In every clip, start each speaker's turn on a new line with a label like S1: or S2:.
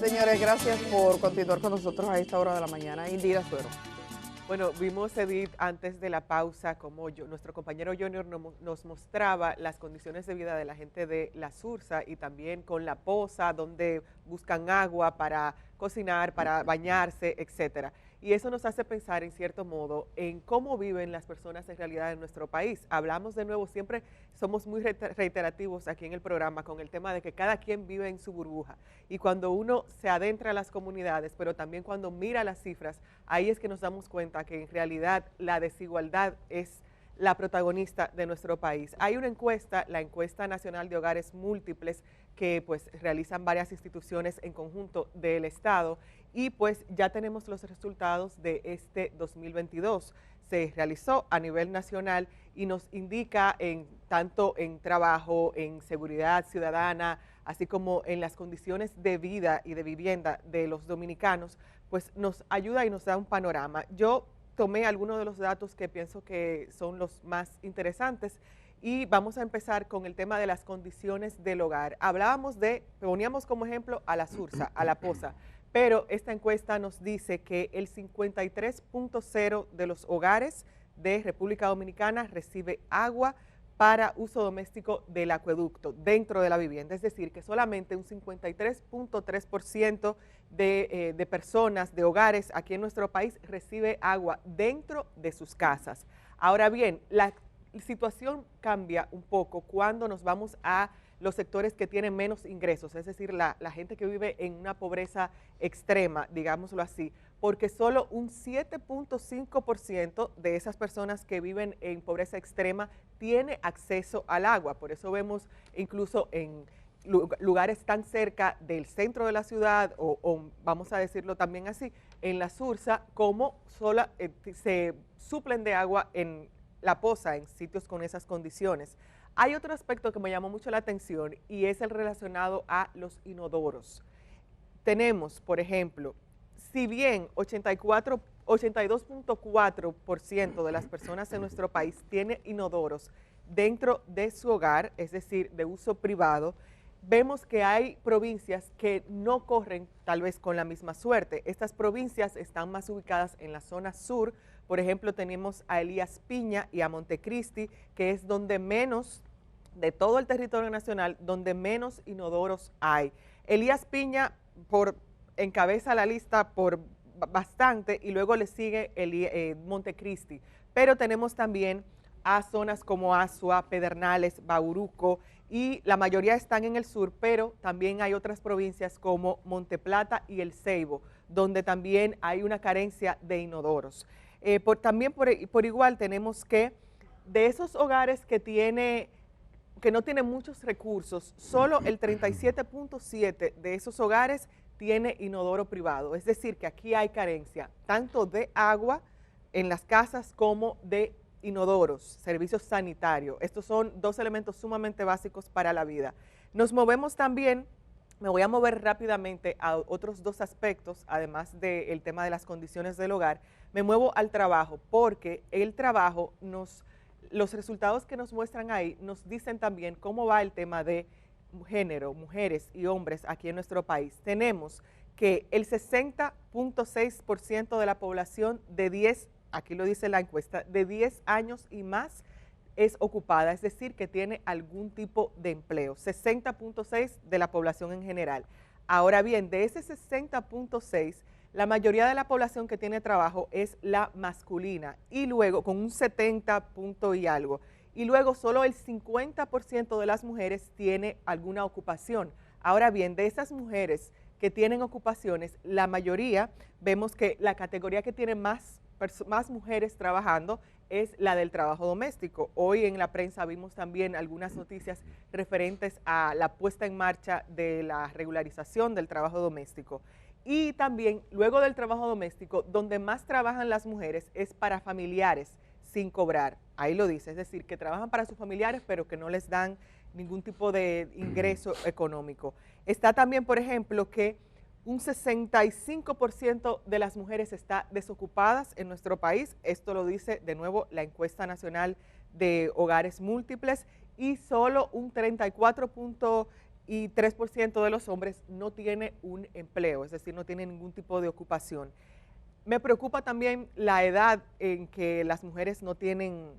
S1: Señores, gracias por continuar con nosotros a esta hora de la mañana. Indira Suero.
S2: Bueno, vimos, Edith, antes de la pausa, como nuestro compañero Junior nos mostraba las condiciones de vida de la gente de la Sursa y también con la poza, donde buscan agua para cocinar, para bañarse, etcétera. Y eso nos hace pensar, en cierto modo, en cómo viven las personas en realidad en nuestro país. Hablamos de nuevo, siempre somos muy reiterativos aquí en el programa con el tema de que cada quien vive en su burbuja. Y cuando uno se adentra a las comunidades, pero también cuando mira las cifras, ahí es que nos damos cuenta que en realidad la desigualdad es la protagonista de nuestro país. Hay una encuesta, la encuesta nacional de hogares múltiples, que pues realizan varias instituciones en conjunto del Estado, y pues ya tenemos los resultados de este 2022. Se realizó a nivel nacional y nos indica tanto en trabajo, en seguridad ciudadana, así como en las condiciones de vida y de vivienda de los dominicanos, pues nos ayuda y nos da un panorama. Yo tomé algunos de los datos que pienso que son los más interesantes y vamos a empezar con el tema de las condiciones del hogar. Poníamos como ejemplo a la Sursa, a la Poza, pero esta encuesta nos dice que el 53.0 de los hogares de República Dominicana recibe agua para uso doméstico del acueducto dentro de la vivienda, es decir, que solamente un 53.3% de personas, de hogares aquí en nuestro país recibe agua dentro de sus casas. Ahora bien, la situación cambia un poco cuando nos vamos a los sectores que tienen menos ingresos, es decir, la gente que vive en una pobreza extrema, digámoslo así, porque solo un 7.5% de esas personas que viven en pobreza extrema tiene acceso al agua. Por eso vemos incluso en lugares tan cerca del centro de la ciudad, o vamos a decirlo también así, en la Sursa, como se suplen de agua en la Poza, en sitios con esas condiciones. Hay otro aspecto que me llamó mucho la atención y es el relacionado a los inodoros. Tenemos, por ejemplo, si bien 82.4% de las personas en nuestro país tiene inodoros dentro de su hogar, es decir, de uso privado, vemos que hay provincias que no corren tal vez con la misma suerte. Estas provincias están más ubicadas en la zona sur. Por ejemplo, tenemos a Elías Piña y a Montecristi, que es donde menos, de todo el territorio nacional, donde menos inodoros hay. Elías Piña encabeza la lista por bastante y luego le sigue Montecristi. Pero tenemos también a zonas como Azua, Pedernales, Bauruco, y la mayoría están en el sur, pero también hay otras provincias como Monteplata y El Ceibo, donde también hay una carencia de inodoros. También por igual tenemos que de esos hogares que no tienen muchos recursos, solo el 37.7 de esos hogares tiene inodoro privado. Es decir, que aquí hay carencia tanto de agua en las casas como de inodoros, servicios sanitarios. Estos son dos elementos sumamente básicos para la vida. Nos movemos también, me voy a mover rápidamente a otros dos aspectos, además del tema de las condiciones del hogar. Me muevo al trabajo, porque el trabajo los resultados que nos muestran ahí nos dicen también cómo va el tema de género, mujeres y hombres aquí en nuestro país. Tenemos que el 60.6% de la población aquí lo dice la encuesta, de 10 años y más es ocupada, es decir, que tiene algún tipo de empleo, 60.6 de la población en general. Ahora bien, de ese 60.6, la mayoría de la población que tiene trabajo es la masculina, y luego con un 70 punto y algo, y luego solo el 50% de las mujeres tiene alguna ocupación. Ahora bien, de esas mujeres que tienen ocupaciones, la mayoría vemos que la categoría que tiene más mujeres trabajando es la del trabajo doméstico. Hoy en la prensa vimos también algunas noticias referentes a la puesta en marcha de la regularización del trabajo doméstico. Y también, luego del trabajo doméstico, donde más trabajan las mujeres es para familiares sin cobrar. Ahí lo dice, es decir, que trabajan para sus familiares, pero que no les dan ningún tipo de ingreso económico. Está también, por ejemplo, que un 65% de las mujeres está desocupadas en nuestro país. Esto lo dice de nuevo la encuesta nacional de hogares múltiples, y solo un 34 y 3% de los hombres no tiene un empleo, es decir, no tiene ningún tipo de ocupación. Me preocupa también la edad en que las mujeres no tienen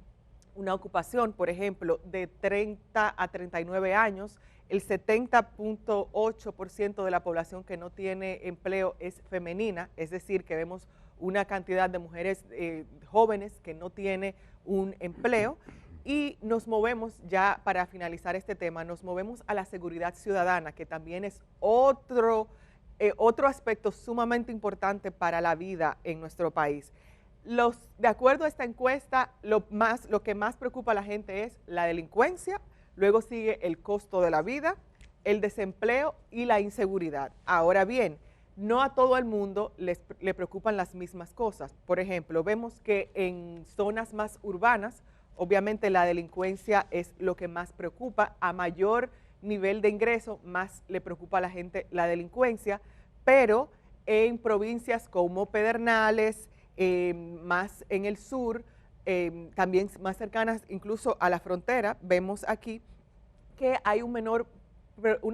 S2: una ocupación, por ejemplo, de 30 a 39 años, el 70.8% de la población que no tiene empleo es femenina, es decir, que vemos una cantidad de mujeres jóvenes que no tiene un empleo. Y nos movemos, ya para finalizar este tema, nos movemos a la seguridad ciudadana, que también es otro aspecto sumamente importante para la vida en nuestro país. De acuerdo a esta encuesta, lo que más preocupa a la gente es la delincuencia, luego sigue el costo de la vida, el desempleo y la inseguridad. Ahora bien, no a todo el mundo le preocupan las mismas cosas. Por ejemplo, vemos que en zonas más urbanas, obviamente la delincuencia es lo que más preocupa. A mayor nivel de ingreso, más le preocupa a la gente la delincuencia, pero en provincias como Pedernales, más en el sur, también más cercanas incluso a la frontera, vemos aquí que hay una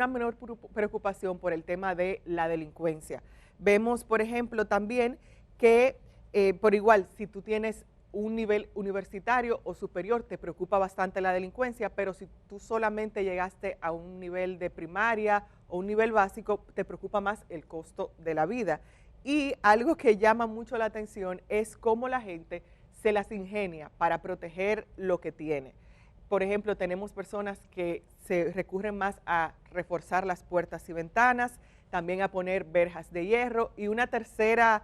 S2: menor preocupación por el tema de la delincuencia. Vemos, por ejemplo, también que por igual, si tú tienes un nivel universitario o superior, te preocupa bastante la delincuencia, pero si tú solamente llegaste a un nivel de primaria o un nivel básico, te preocupa más el costo de la vida. Y algo que llama mucho la atención es cómo la gente se las ingenia para proteger lo que tiene. Por ejemplo, tenemos personas que se recurren más a reforzar las puertas y ventanas, también a poner verjas de hierro, y una tercera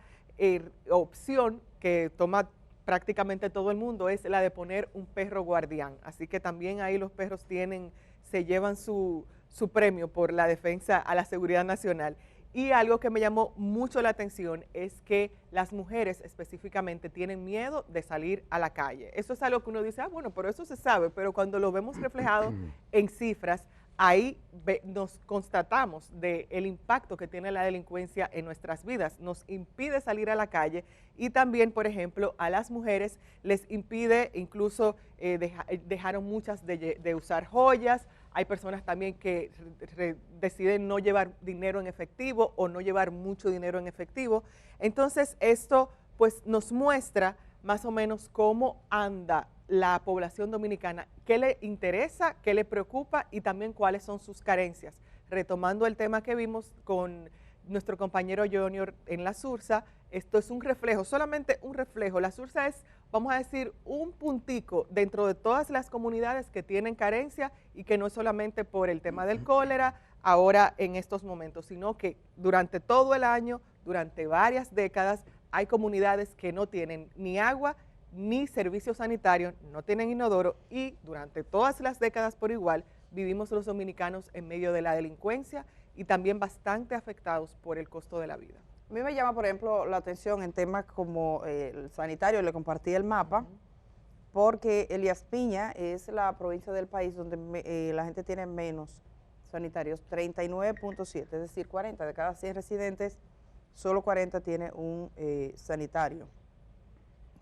S2: opción que toma prácticamente todo el mundo es la de poner un perro guardián. Así que también ahí los perros se llevan su premio por la defensa a la seguridad nacional. Y algo que me llamó mucho la atención es que las mujeres específicamente tienen miedo de salir a la calle. Eso es algo que uno dice, bueno, pero eso se sabe, pero cuando lo vemos reflejado en cifras, ahí nos constatamos del impacto que tiene la delincuencia en nuestras vidas. Nos impide salir a la calle y también, por ejemplo, a las mujeres les impide, incluso dejaron muchas de usar joyas. Hay personas también que deciden no llevar dinero en efectivo o no llevar mucho dinero en efectivo. Entonces, esto pues nos muestra más o menos cómo anda la población dominicana, qué le interesa, qué le preocupa y también cuáles son sus carencias. Retomando el tema que vimos con nuestro compañero Junior en la Sursa, esto es un reflejo, solamente un reflejo. La Sursa es, vamos a decir, un puntico dentro de todas las comunidades que tienen carencia y que no es solamente por el tema del cólera ahora en estos momentos, sino que durante todo el año, durante varias décadas, hay comunidades que no tienen ni agua ni servicios sanitarios, no tienen inodoro y durante todas las décadas por igual vivimos los dominicanos en medio de la delincuencia y también bastante afectados por el costo de la vida.
S1: A mí me llama, por ejemplo, la atención en temas como el sanitario, le compartí el mapa, porque Elías Piña es la provincia del país donde la gente tiene menos sanitarios, 39.7, es decir, 40 de cada 100 residentes, solo 40 tiene un sanitario.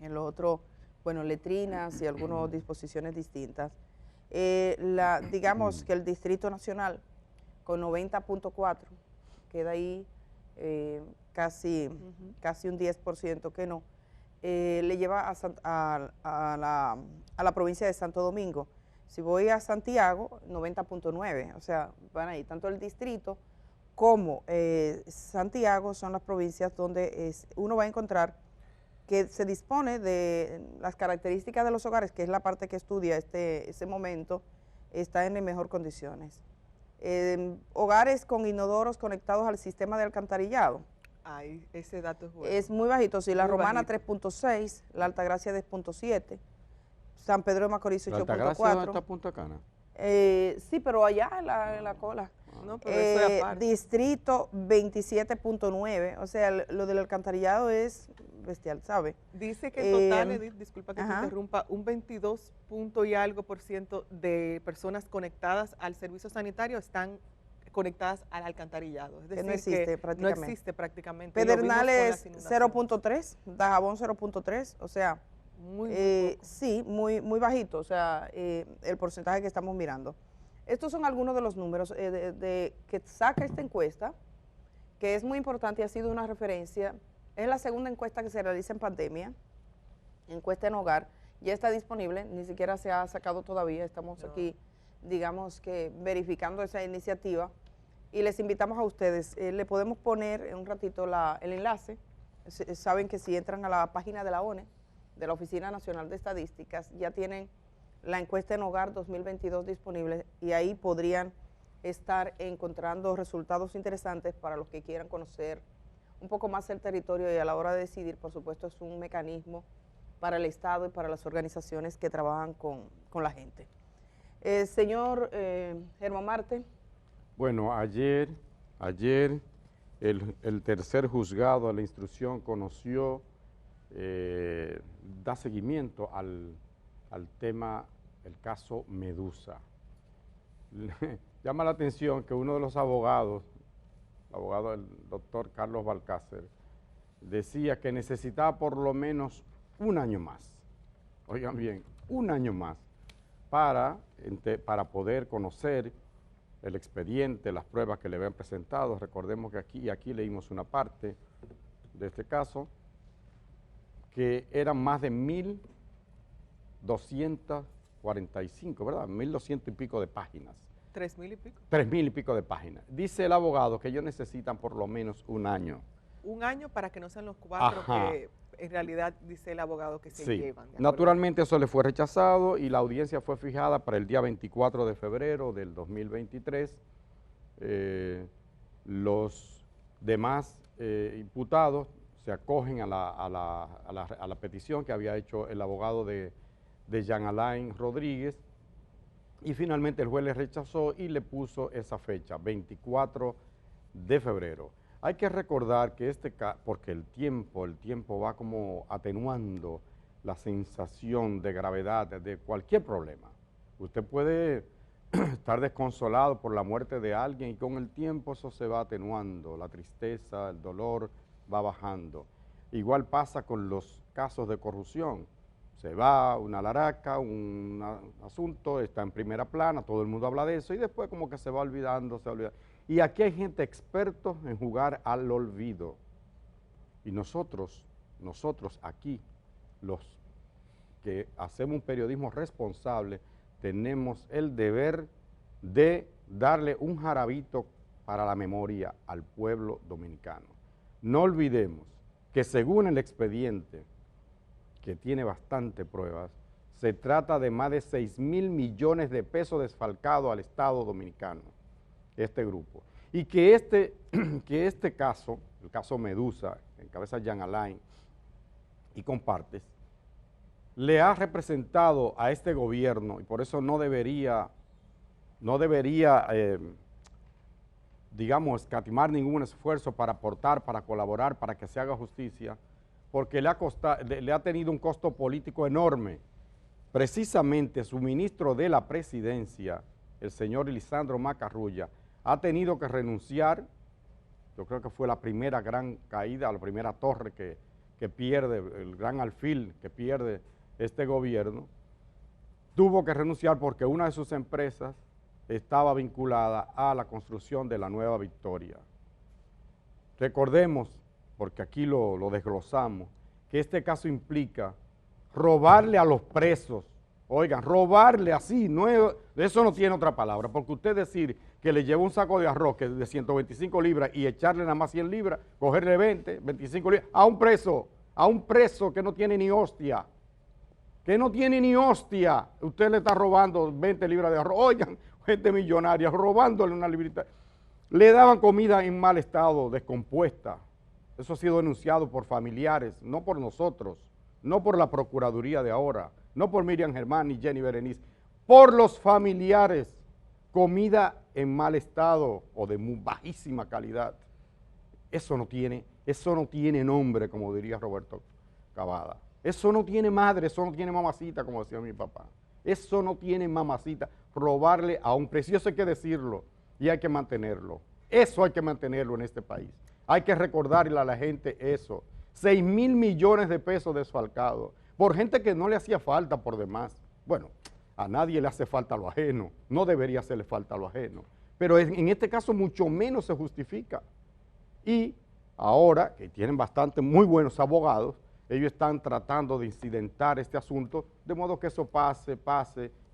S1: En lo otro, bueno, letrinas y algunas disposiciones distintas. Digamos que el Distrito Nacional, con 90.4, queda ahí casi un 10% que no, le lleva a la provincia de Santo Domingo. Si voy a Santiago, 90.9, o sea, van ahí, tanto el distrito como Santiago son las provincias donde uno va a encontrar que se dispone de las características de los hogares, que es la parte que estudia ese momento, está en mejor condiciones. Hogares con inodoros conectados al sistema de alcantarillado.
S2: Ay, ese dato es bueno.
S1: Es muy bajito, sí, la Romana 3.6, la Altagracia 10.7, San Pedro de Macorís 8.4.
S3: ¿La Altagracia dónde está Punta Cana?
S1: Sí, pero allá en la cola.
S2: No, pero eso es aparte.
S1: Distrito 27.9, o sea, lo del alcantarillado es bestial, ¿sabe?
S2: Dice que en total, Edith, disculpa que te interrumpa, un 22 punto y algo por ciento de personas conectadas al servicio sanitario están conectadas al alcantarillado. Es decir,
S1: no existe, prácticamente.
S2: No existe prácticamente.
S1: Pedernales 0.3, Dajabón 0.3, o sea,
S2: muy
S1: sí, muy bajito, o sea, el porcentaje que estamos mirando. Estos son algunos de los números que saca esta encuesta, que es muy importante y ha sido una referencia. Es la segunda encuesta que se realiza en pandemia, encuesta en hogar, ya está disponible, ni siquiera se ha sacado todavía, estamos aquí, digamos que verificando esa iniciativa, y les invitamos a ustedes, le podemos poner en un ratito el enlace. Saben que si entran a la página de la ONE, de la Oficina Nacional de Estadísticas, ya tienen la encuesta en hogar 2022 disponible, y ahí podrían estar encontrando resultados interesantes para los que quieran conocer un poco más el territorio, y a la hora de decidir, por supuesto, es un mecanismo para el Estado y para las organizaciones que trabajan con la gente. Señor Germán Marte.
S3: Bueno, ayer el tercer juzgado de la instrucción conoció, da seguimiento al tema, el caso Medusa. Llama la atención que uno de los abogados, el abogado del doctor Carlos Balcácer, decía que necesitaba por lo menos un año más, oigan bien, un año más, para poder conocer el expediente, las pruebas que le habían presentado. Recordemos que aquí leímos una parte de este caso, que eran más de 1.245, ¿verdad? 1.200 y pico de páginas.
S2: 3.000 y pico.
S3: 3.000 y pico de páginas. Dice el abogado que ellos necesitan por lo menos un año.
S2: Un año para que no sean los 4
S3: Ajá.
S2: que en realidad dice el abogado que se
S3: Sí.
S2: llevan.
S3: Naturalmente eso le fue rechazado y la audiencia fue fijada para el día 24 de febrero del 2023. Los demás imputados se acogen a la petición que había hecho el abogado de Jean Alain Rodríguez, y finalmente el juez le rechazó y le puso esa fecha, 24 de febrero. Hay que recordar que porque el tiempo va como atenuando la sensación de gravedad de cualquier problema. Usted puede estar desconsolado por la muerte de alguien y con el tiempo eso se va atenuando, la tristeza, el dolor va bajando. Igual pasa con los casos de corrupción. Se va una laraca, un asunto, está en primera plana, todo el mundo habla de eso y después como que se va olvidando, Y aquí hay gente expertos en jugar al olvido. Y nosotros aquí, los que hacemos un periodismo responsable, tenemos el deber de darle un jarabito para la memoria al pueblo dominicano. No olvidemos que según el expediente, que tiene bastante pruebas, se trata de más de 6.000 millones de pesos desfalcados al Estado dominicano, este grupo. Y que este caso, el caso Medusa, en cabeza Jean Alain y compartes, le ha representado a este gobierno, y por eso no debería digamos, escatimar ningún esfuerzo para aportar, para colaborar, para que se haga justicia, porque le ha tenido un costo político enorme. Precisamente su ministro de la presidencia, el señor Lisandro Macarrulla, ha tenido que renunciar. Yo creo que fue la primera gran caída, la primera torre que pierde, el gran alfil que pierde este gobierno. Tuvo que renunciar porque una de sus empresas estaba vinculada a la construcción de la Nueva Victoria. Recordemos, porque aquí lo desglosamos, que este caso implica robarle a los presos. Oigan, robarle así, eso no tiene otra palabra, porque usted decir que le lleva un saco de arroz que de 125 libras y echarle nada más 100 libras, cogerle 20, 25 libras, a un preso que no tiene ni hostia, usted le está robando 20 libras de arroz. Oigan, gente millonaria, robándole una librita. Le daban comida en mal estado, descompuesta. Eso ha sido denunciado por familiares, no por nosotros, no por la Procuraduría de ahora, no por Miriam Germán ni Jenny Berenice, por los familiares, comida en mal estado o de muy bajísima calidad. Eso no tiene nombre, como diría Roberto Cavada. Eso no tiene madre, eso no tiene mamacita, como decía mi papá. Eso no tiene mamacita, robarle a un precio. Eso hay que decirlo y hay que mantenerlo. Eso hay que mantenerlo en este país. Hay que recordarle a la gente eso. 6.000 millones de pesos desfalcados por gente que no le hacía falta por demás. Bueno, A nadie le hace falta lo ajeno, no debería hacerle falta lo ajeno. Pero en este caso mucho menos se justifica. Y ahora que tienen bastante, muy buenos abogados, ellos están tratando de incidentar este asunto, de modo que eso pase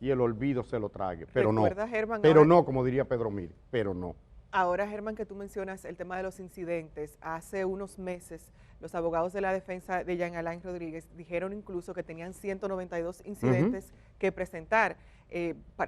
S3: y el olvido se lo trague. Pero no,
S2: Germán,
S3: pero no, como diría Pedro Mir, pero no.
S2: Ahora, Germán, que tú mencionas el tema de los incidentes, hace unos meses los abogados de la defensa de Jean Alain Rodríguez dijeron incluso que tenían 192 incidentes que presentar.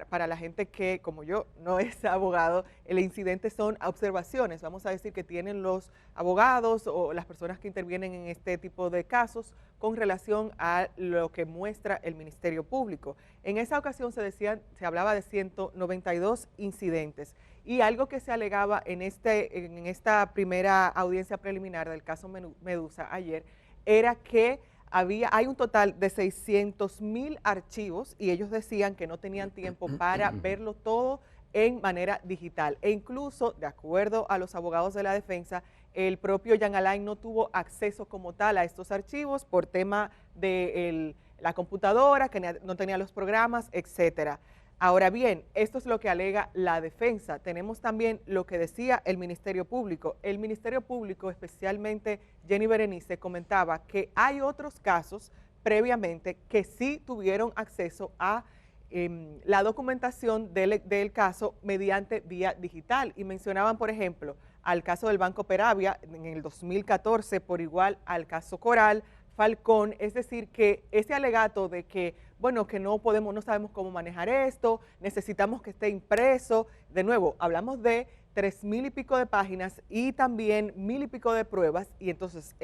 S2: Para la gente que, como yo, no es abogado, el incidente son observaciones, vamos a decir, que tienen los abogados o las personas que intervienen en este tipo de casos con relación a lo que muestra el Ministerio Público. En esa ocasión se hablaba de 192 incidentes. Y algo que se alegaba en esta primera audiencia preliminar del caso Medusa ayer era que hay un total de 600,000 archivos y ellos decían que no tenían tiempo para verlo todo en manera digital. E incluso, de acuerdo a los abogados de la defensa, el propio Jean Alain no tuvo acceso como tal a estos archivos por tema de la computadora, que no tenía los programas, etcétera. Ahora bien, esto es lo que alega la defensa. Tenemos también lo que decía el Ministerio Público. El Ministerio Público, especialmente Jenny Berenice, comentaba que hay otros casos previamente que sí tuvieron acceso a la documentación del caso mediante vía digital. Y mencionaban, por ejemplo, al caso del Banco Peravia en el 2014, por igual al caso Coral, Falcón, es decir, que ese alegato de que, bueno, que no sabemos cómo manejar esto, necesitamos que esté impreso, de nuevo, hablamos de 3,000 y pico de páginas y también 1,000 y pico de pruebas, y entonces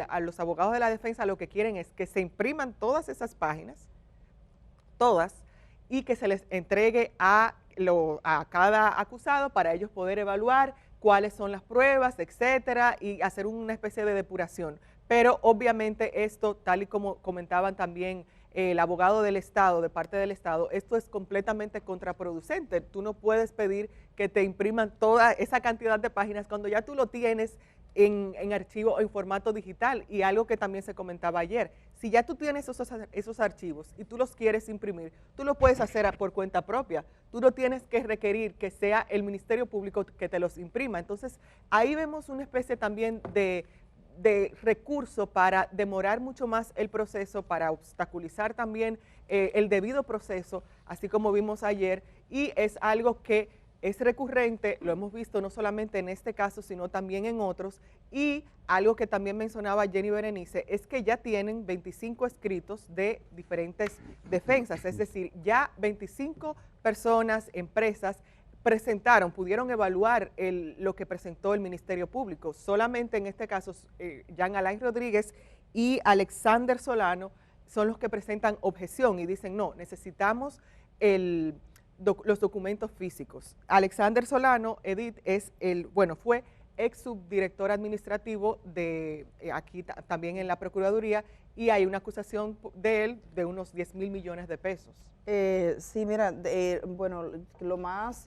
S2: a los abogados de la defensa lo que quieren es que se impriman todas esas páginas, todas, y que se les entregue a cada acusado para ellos poder evaluar cuáles son las pruebas, etcétera, y hacer una especie de depuración. Pero obviamente esto, tal y como comentaban también el abogado del Estado, de parte del Estado, esto es completamente contraproducente. Tú no puedes pedir que te impriman toda esa cantidad de páginas cuando ya tú lo tienes en archivo o en formato digital. Y algo que también se comentaba ayer, si ya tú tienes esos archivos y tú los quieres imprimir, tú lo puedes hacer por cuenta propia. Tú no tienes que requerir que sea el Ministerio Público que te los imprima. Entonces, ahí vemos una especie también de recurso para demorar mucho más el proceso, para obstaculizar también el debido proceso, así como vimos ayer, y es algo que es recurrente, lo hemos visto no solamente en este caso, sino también en otros, y algo que también mencionaba Jenny Berenice, es que ya tienen 25 escritos de diferentes defensas, es decir, ya 25 personas, empresas, pudieron evaluar lo que presentó el Ministerio Público. Solamente en este caso, Jean Alain Rodríguez y Alexander Solano son los que presentan objeción y dicen, no, necesitamos los documentos físicos. Alexander Solano, Edith, fue ex subdirector administrativo de aquí también en la Procuraduría, y hay una acusación de él de unos 10,000 millones de pesos.
S1: Sí, mira, bueno, lo más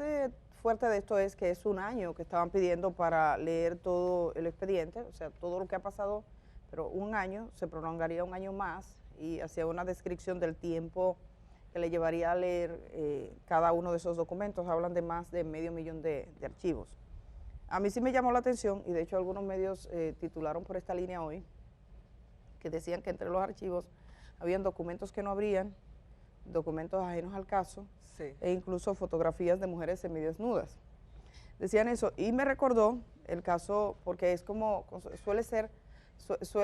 S1: fuerte de esto es que es un año que estaban pidiendo para leer todo el expediente, o sea, todo lo que ha pasado, pero un año, se prolongaría un año más y hacía una descripción del tiempo que le llevaría a leer cada uno de esos documentos. Hablan de más de 500,000 de archivos. A mí sí me llamó la atención, y de hecho algunos medios titularon por esta línea hoy, que decían que entre los archivos habían documentos que no abrían, documentos ajenos al caso,
S2: sí,
S1: e incluso fotografías de mujeres semidesnudas. Decían eso, y me recordó el caso, porque es como, suele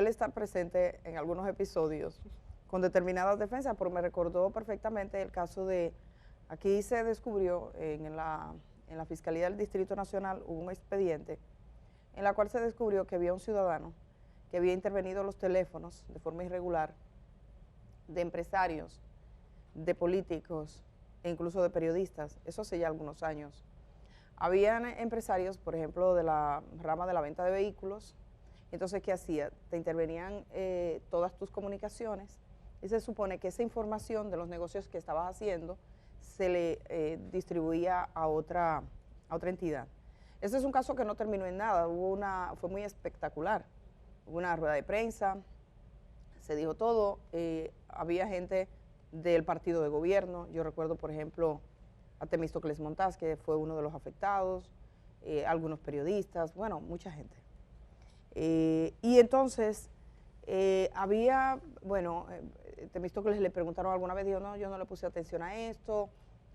S1: estar presente en algunos episodios con determinadas defensas, pero me recordó perfectamente el caso de, aquí se descubrió en la Fiscalía del Distrito Nacional, hubo un expediente en la cual se descubrió que había un ciudadano que había intervenido los teléfonos de forma irregular de empresarios, de políticos e incluso de periodistas. Eso hace ya algunos años. Habían empresarios, por ejemplo, de la rama de la venta de vehículos. Entonces, ¿qué hacía? Te intervenían todas tus comunicaciones y se supone que esa información de los negocios que estabas haciendo se le distribuía a otra entidad. Este es un caso que no terminó en nada, fue muy espectacular. Hubo una rueda de prensa, se dijo todo, había gente del partido de gobierno. Yo recuerdo, por ejemplo, a Temístocles Montaz, que fue uno de los afectados, algunos periodistas, bueno, mucha gente. Y entonces había, bueno, Temístocles le preguntaron alguna vez, dijo, no, yo no le puse atención a esto.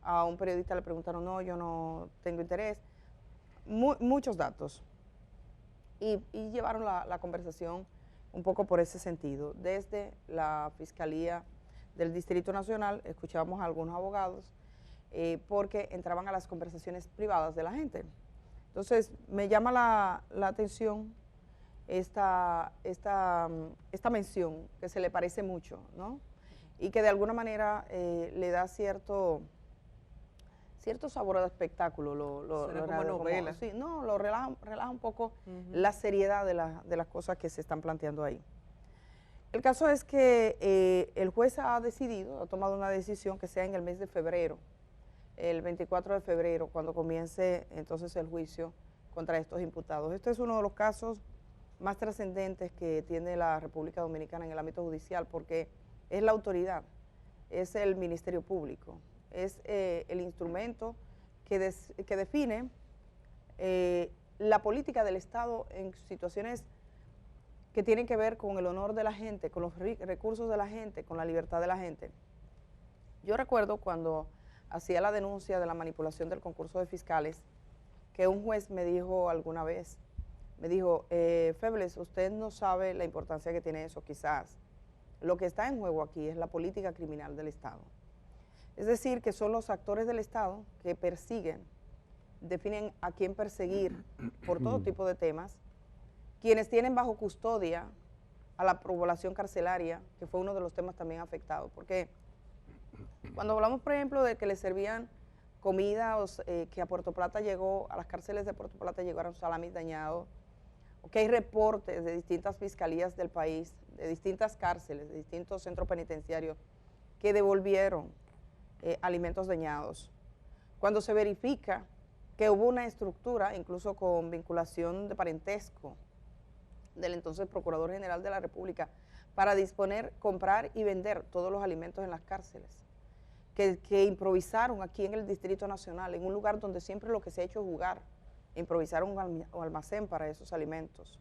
S1: A un periodista le preguntaron, no, yo no tengo interés. Muchos datos. Y llevaron la conversación un poco por ese sentido. Desde la Fiscalía del Distrito Nacional, escuchábamos a algunos abogados, porque entraban a las conversaciones privadas de la gente. Entonces, me llama la atención esta mención, que se le parece mucho, ¿no? Y que de alguna manera le da cierto sabor al espectáculo.
S2: Suena como novela.
S1: Sí, no, lo relaja un poco la seriedad de las cosas que se están planteando ahí. El caso es que el juez ha tomado una decisión que sea en el mes de febrero, el 24 de febrero, cuando comience entonces el juicio contra estos imputados. Este es uno de los casos más trascendentes que tiene la República Dominicana en el ámbito judicial, porque es la autoridad, es el Ministerio Público, es el instrumento que define la política del Estado en situaciones que tienen que ver con el honor de la gente, con los recursos de la gente, con la libertad de la gente. Yo recuerdo cuando hacía la denuncia de la manipulación del concurso de fiscales, que un juez me dijo alguna vez, me dijo, Febles, usted no sabe la importancia que tiene eso, quizás. Lo que está en juego aquí es la política criminal del Estado. Es decir, que son los actores del Estado que persiguen, definen a quién perseguir por todo tipo de temas, quienes tienen bajo custodia a la población carcelaria, que fue uno de los temas también afectados, porque cuando hablamos, por ejemplo, de que le servían comida, que a Puerto Plata llegó, a las cárceles de Puerto Plata llegaron salamis dañados, que hay reportes de distintas fiscalías del país, de distintas cárceles, de distintos centros penitenciarios, que devolvieron alimentos dañados. Cuando se verifica que hubo una estructura, incluso con vinculación de parentesco, del entonces Procurador General de la República, para disponer, comprar y vender todos los alimentos en las cárceles, que improvisaron aquí en el Distrito Nacional, en un lugar donde siempre lo que se ha hecho es jugar, improvisar un almacén para esos alimentos,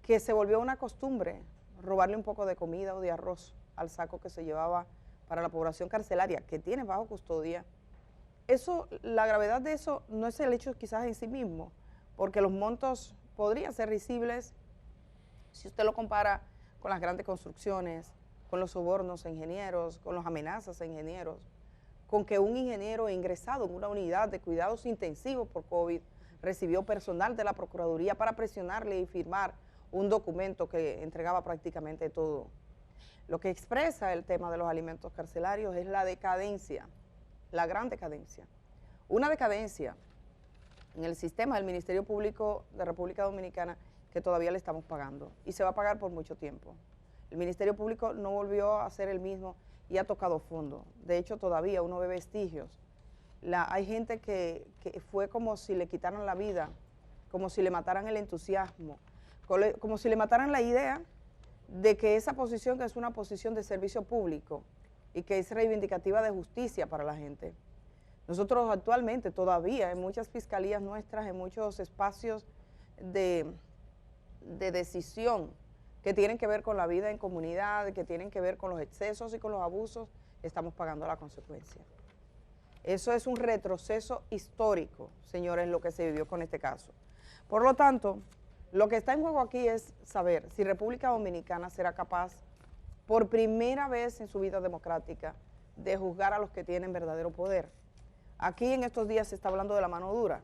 S1: que se volvió una costumbre robarle un poco de comida o de arroz al saco que se llevaba para la población carcelaria, que tiene bajo custodia. Eso, la gravedad de eso no es el hecho quizás en sí mismo, porque los montos podrían ser risibles si usted lo compara con las grandes construcciones, con los sobornos a ingenieros, con las amenazas a ingenieros, con que un ingeniero ingresado en una unidad de cuidados intensivos por COVID recibió personal de la Procuraduría para presionarle y firmar un documento que entregaba prácticamente todo. Lo que expresa el tema de los alimentos carcelarios es la decadencia, la gran decadencia. Una decadencia en el sistema del Ministerio Público de República Dominicana que todavía le estamos pagando y se va a pagar por mucho tiempo. El Ministerio Público no volvió a ser el mismo y ha tocado fondo. De hecho, todavía uno ve vestigios. Hay gente que fue como si le quitaran la vida, como si le mataran el entusiasmo, como si le mataran la idea de que esa posición, que es una posición de servicio público y que es reivindicativa de justicia para la gente. Nosotros actualmente todavía en muchas fiscalías nuestras, en muchos espacios de decisión que tienen que ver con la vida en comunidad, que tienen que ver con los excesos y con los abusos, estamos pagando la consecuencia. Eso es un retroceso histórico, señores, lo que se vivió con este caso. Por lo tanto, lo que está en juego aquí es saber si República Dominicana será capaz, por primera vez en su vida democrática, de juzgar a los que tienen verdadero poder. Aquí en estos días se está hablando de la mano dura,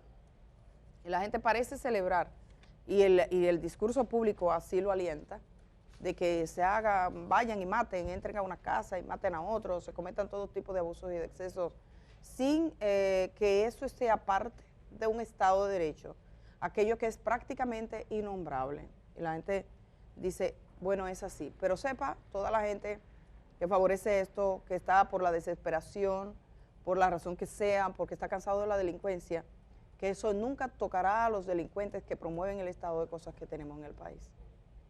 S1: y la gente parece celebrar, y el discurso público así lo alienta, de que se haga, vayan y maten, entren a una casa y maten a otros, se cometan todo tipo de abusos y de excesos, sin que eso sea parte de un Estado de Derecho, aquello que es prácticamente innombrable. Y la gente dice, bueno, es así, pero sepa toda la gente que favorece esto, que está por la desesperación, por la razón que sea, porque está cansado de la delincuencia, que eso nunca tocará a los delincuentes que promueven el estado de cosas que tenemos en el país.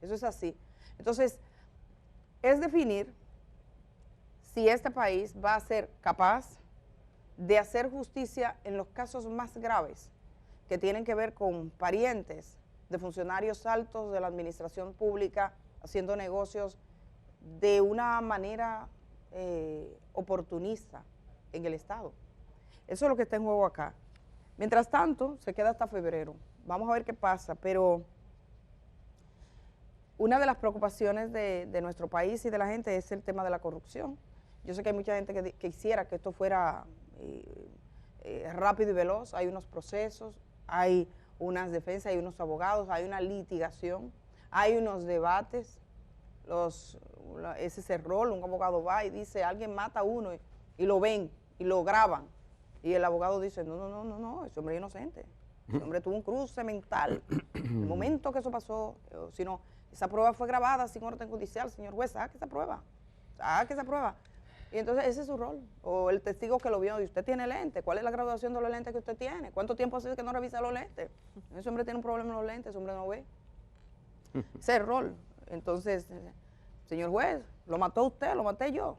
S1: Eso es así. Entonces, es definir si este país va a ser capaz de hacer justicia en los casos más graves que tienen que ver con parientes de funcionarios altos de la administración pública haciendo negocios de una manera oportunista en el Estado. Eso es lo que está en juego acá. Mientras tanto, se queda hasta febrero. Vamos a ver qué pasa, pero una de las preocupaciones de nuestro país y de la gente es el tema de la corrupción. Yo sé que hay mucha gente que quisiera que esto fuera rápido y veloz. Hay unos procesos, hay unas defensas, hay unos abogados, hay una litigación, hay unos debates. Ese es el rol, un abogado va y dice, alguien mata a uno y lo ven y lo graban. Y el abogado dice, no, ese hombre es inocente. Ese hombre tuvo un cruce mental. El momento que eso pasó, si no, esa prueba fue grabada sin orden judicial, señor juez, saque esa prueba. Y entonces ese es su rol. O el testigo que lo vio, y usted tiene lentes, ¿cuál es la graduación de los lentes que usted tiene? ¿Cuánto tiempo hace que no revisa los lentes? Ese hombre tiene un problema en los lentes, ese hombre no ve. Ese es el rol. Entonces, señor juez, ¿lo mató usted? ¿Lo maté yo?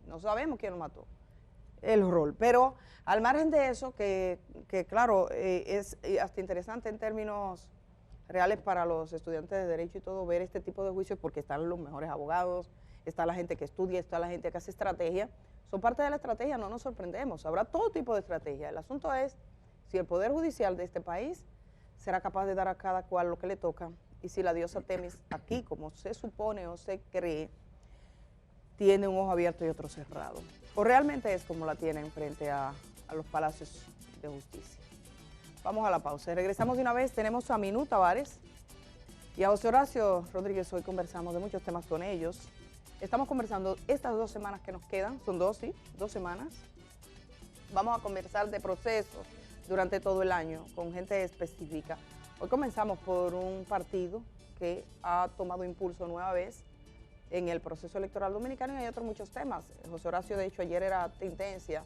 S1: No sabemos quién lo mató. El rol. Pero al margen de eso, que claro, es hasta interesante en términos reales para los estudiantes de Derecho y todo, ver este tipo de juicios, porque están los mejores abogados, está la gente que estudia, está la gente que hace estrategia. Son parte de la estrategia, no nos sorprendemos. Habrá todo tipo de estrategia. El asunto es si el Poder Judicial de este país será capaz de dar a cada cual lo que le toca, y si la diosa Temis aquí, como se supone o se cree, tiene un ojo abierto y otro cerrado. O realmente es como la tienen frente a los palacios de justicia. Vamos a la pausa. Regresamos de una vez. Tenemos a Minú Tavares y a José Horacio Rodríguez. Hoy conversamos de muchos temas con ellos. Estamos conversando estas 2 semanas que nos quedan. Son 2 semanas. Vamos a conversar de procesos durante todo el año con gente específica. Hoy comenzamos por un partido que ha tomado impulso nueva vez en el proceso electoral dominicano, y hay otros muchos temas. José Horacio, de hecho, ayer era tendencia,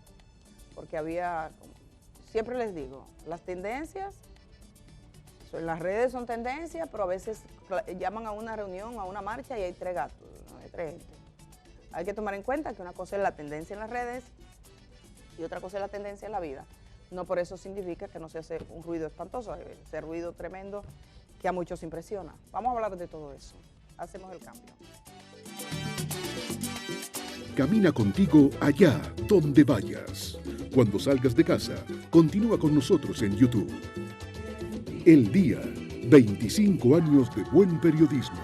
S1: porque había, siempre les digo, las tendencias, en las redes son tendencias, pero a veces llaman a una reunión, a una marcha y hay 3 gatos, ¿no? Hay 3 gente. Hay que tomar en cuenta que una cosa es la tendencia en las redes y otra cosa es la tendencia en la vida. No por eso significa que no se hace un ruido espantoso, ese ruido tremendo que a muchos impresiona. Vamos a hablar de todo eso. Hacemos el cambio.
S4: Camina contigo allá donde vayas. Cuando salgas de casa, continúa con nosotros en YouTube. El Día, 25 años de buen periodismo.